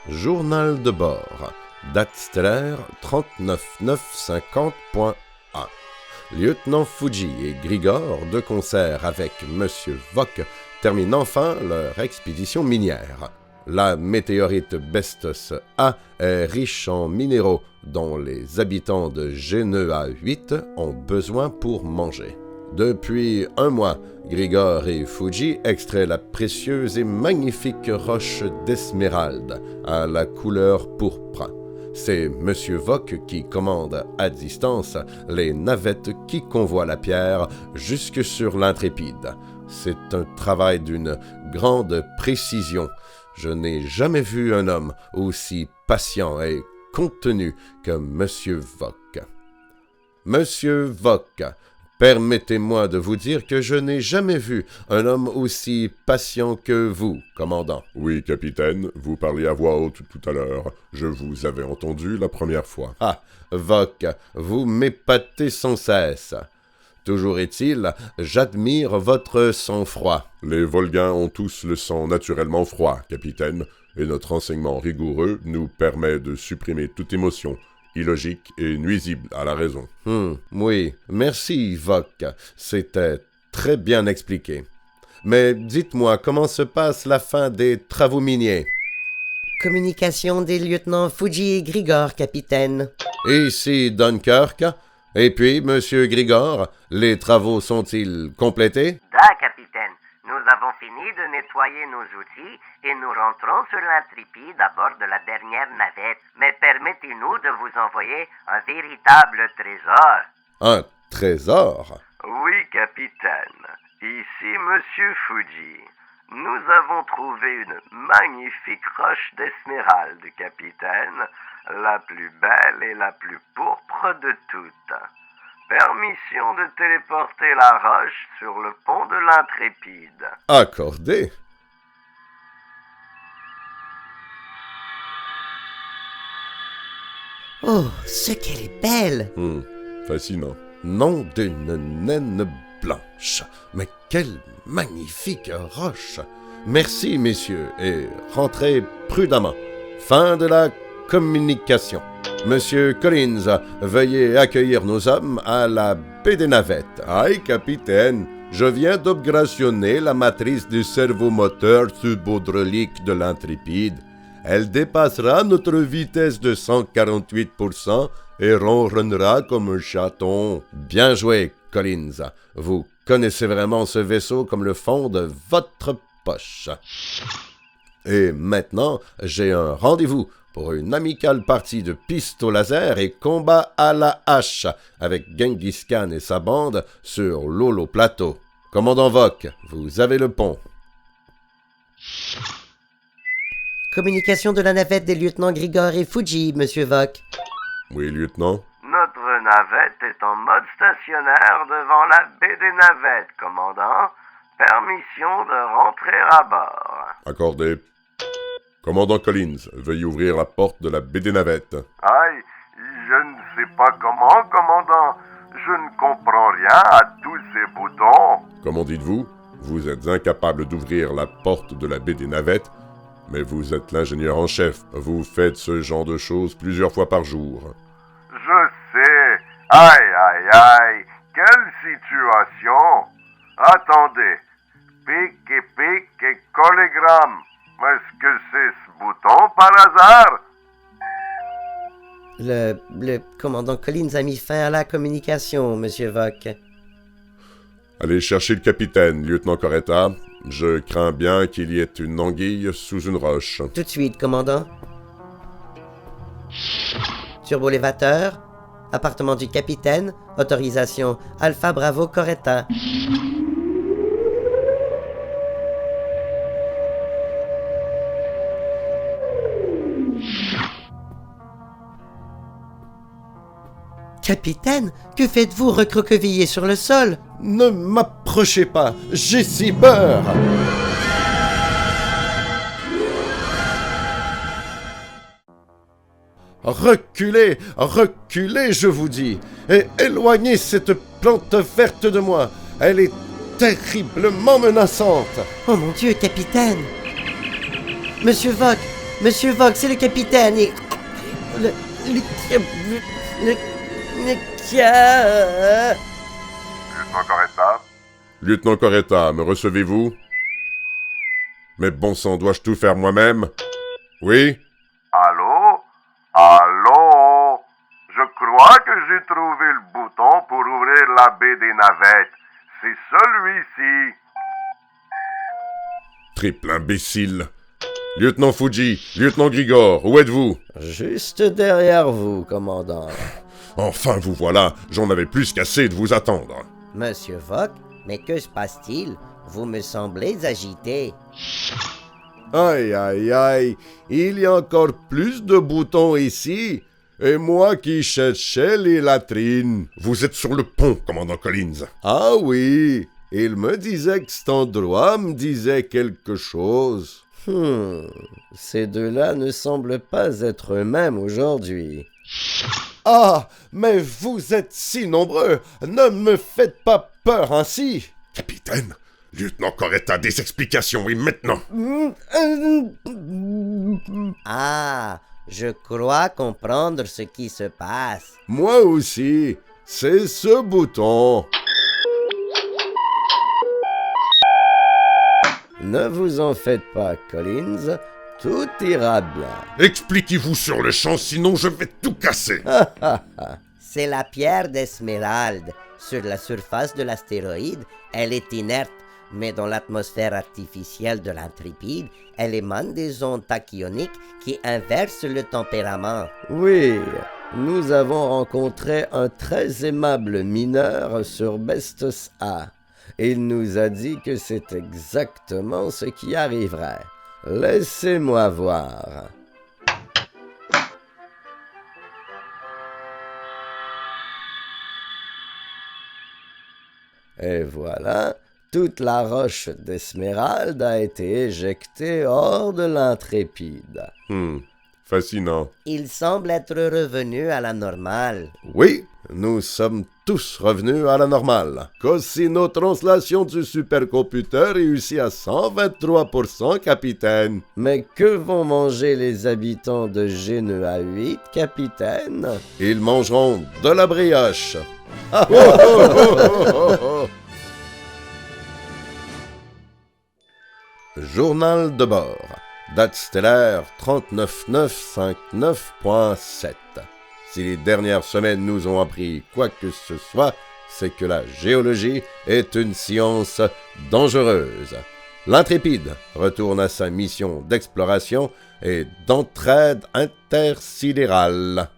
Journal de bord. Date stellaire 39950.1. Lieutenant Fuji et Grigor, de concert avec Monsieur Vock, terminent enfin leur expédition minière. La météorite Bestos A est riche en minéraux dont les habitants de Genea 8 ont besoin pour manger. Depuis un mois, Grigor et Fuji extraient la précieuse et magnifique roche d'Esmeralde à la couleur pourpre. C'est Monsieur Vock qui commande à distance les navettes qui convoient la pierre jusque sur l'Intrépide. C'est un travail d'une grande précision. Je n'ai jamais vu un homme aussi patient et contenu que Monsieur Vock. Monsieur Vock, permettez-moi de vous dire que je n'ai jamais vu un homme aussi patient que vous, commandant. Oui, capitaine, vous parliez à voix haute tout à l'heure. Je vous avais entendu la première fois. Ah, Vock, vous m'épatez sans cesse. Toujours est-il, j'admire votre sang-froid. Les Volgains ont tous le sang naturellement froid, capitaine, et notre enseignement rigoureux nous permet de supprimer toute émotion, illogique et nuisible à la raison. Oui, merci, Vock. C'était très bien expliqué. Mais dites-moi, comment se passe la fin des travaux miniers? Communication des lieutenants Fuji et Grigor, capitaine. Ici Dunkerque. Et puis, Monsieur Grigor, les travaux sont-ils complétés? Da, capitaine. Nous avons fini de nettoyer nos outils et nous rentrons sur l'Intrépide à bord de la dernière navette. Mais permettez-nous de vous envoyer un véritable trésor. Un trésor? Oui, capitaine. Ici, Monsieur Fuji. Nous avons trouvé une magnifique roche d'Esmeralde, capitaine, la plus belle et la plus pourpre de toutes. Permission de téléporter la roche sur le pont de l'Intrépide. Accordé. Oh, ce qu'elle est belle! Fascinant. Nom d'une naine blanche. Mais quelle magnifique roche! Merci, messieurs, et rentrez prudemment. Fin de la communication. Monsieur Collins, veuillez accueillir nos hommes à la baie des Navettes. Aïe, capitaine, je viens d'upgrationner la matrice du servomoteur turbo-hydraulique de l'Intrépide. Elle dépassera notre vitesse de 148% et ronronnera comme un chaton. Bien joué, Collins. Vous connaissez vraiment ce vaisseau comme le fond de votre poche. Et maintenant, j'ai un rendez-vous pour une amicale partie de piste au laser et combat à la hache avec Genghis Khan et sa bande sur l'Holo Plateau. Commandant Vock, vous avez le pont. Communication de la navette des lieutenants Grigor et Fuji, Monsieur Vock. Oui, lieutenant? Notre navette est en mode stationnaire devant la baie des Navettes, commandant. Permission de rentrer à bord. Accordé. Commandant Collins, veuillez ouvrir la porte de la baie des Navettes. Aïe, je ne sais pas comment, commandant. Je ne comprends rien à tous ces boutons. Comment dites-vous? Vous êtes incapable d'ouvrir la porte de la baie des Navettes, mais vous êtes l'ingénieur en chef. Vous faites ce genre de choses plusieurs fois par jour. Je sais. Aïe, aïe, aïe. Quelle situation. Attendez. Pic et collégramme. Est-ce que c'est ce bouton par hasard? Le commandant Collins a mis fin à la communication, Monsieur Vock. Allez chercher le capitaine, lieutenant Coretta. Je crains bien qu'il y ait une anguille sous une roche. Tout de suite, commandant. Turbolévateur, appartement du capitaine, autorisation Alpha Bravo Coretta. Capitaine, que faites-vous recroquevillé sur le sol? Ne m'approchez pas, j'ai si peur! Reculez, reculez, je vous dis, et éloignez cette plante verte de moi. Elle est terriblement menaçante. Oh mon Dieu, capitaine! Monsieur Vock, Monsieur Vogue, c'est le capitaine et... Le... Lieutenant Coretta? Lieutenant Coretta, me recevez-vous? Mais bon sang, dois-je tout faire moi-même? Oui? Allô? Allô? Je crois que j'ai trouvé le bouton pour ouvrir la baie des navettes. C'est celui-ci. Triple imbécile. Lieutenant Fuji, lieutenant Grigor, où êtes-vous? Juste derrière vous, commandant. Enfin, vous voilà, j'en avais plus qu'assez de vous attendre. Monsieur Vogue, mais que se passe-t-il? Vous me semblez agité. Aïe, aïe, aïe, il y a encore plus de boutons ici. Et moi qui cherchais les latrines. Vous êtes sur le pont, commandant Collins. Ah oui, il me disait que cet endroit me disait quelque chose. Ces deux-là ne semblent pas être eux-mêmes aujourd'hui. Ah, mais vous êtes si nombreux, ne me faites pas peur ainsi. Capitaine, lieutenant Coretta, des explications, et maintenant. Ah, je crois comprendre ce qui se passe. Moi aussi, c'est ce bouton. Ne vous en faites pas, Collins, tout ira bien. Expliquez-vous sur le champ, sinon je vais tout casser. C'est la pierre d'Esmeralde. Sur la surface de l'astéroïde, elle est inerte, mais dans l'atmosphère artificielle de l'Intrépide, elle émane des ondes tachyoniques qui inversent le tempérament. Oui, nous avons rencontré un très aimable mineur sur Bestos A. Il nous a dit que c'est exactement ce qui arriverait. Laissez-moi voir. Et voilà, toute la roche d'Esmeralde a été éjectée hors de l'Intrépide. Fascinant. Il semble être revenu à la normale. Oui, nous sommes tous revenus à la normale. Qu'aussi nos translations du supercomputer réussit à 123%, capitaine. Mais que vont manger les habitants de Genua 8, capitaine? Ils mangeront de la brioche. Journal de bord. Date stellaire 39959.7. Si les dernières semaines nous ont appris quoi que ce soit, c'est que la géologie est une science dangereuse. L'Intrépide retourne à sa mission d'exploration et d'entraide intersidérale.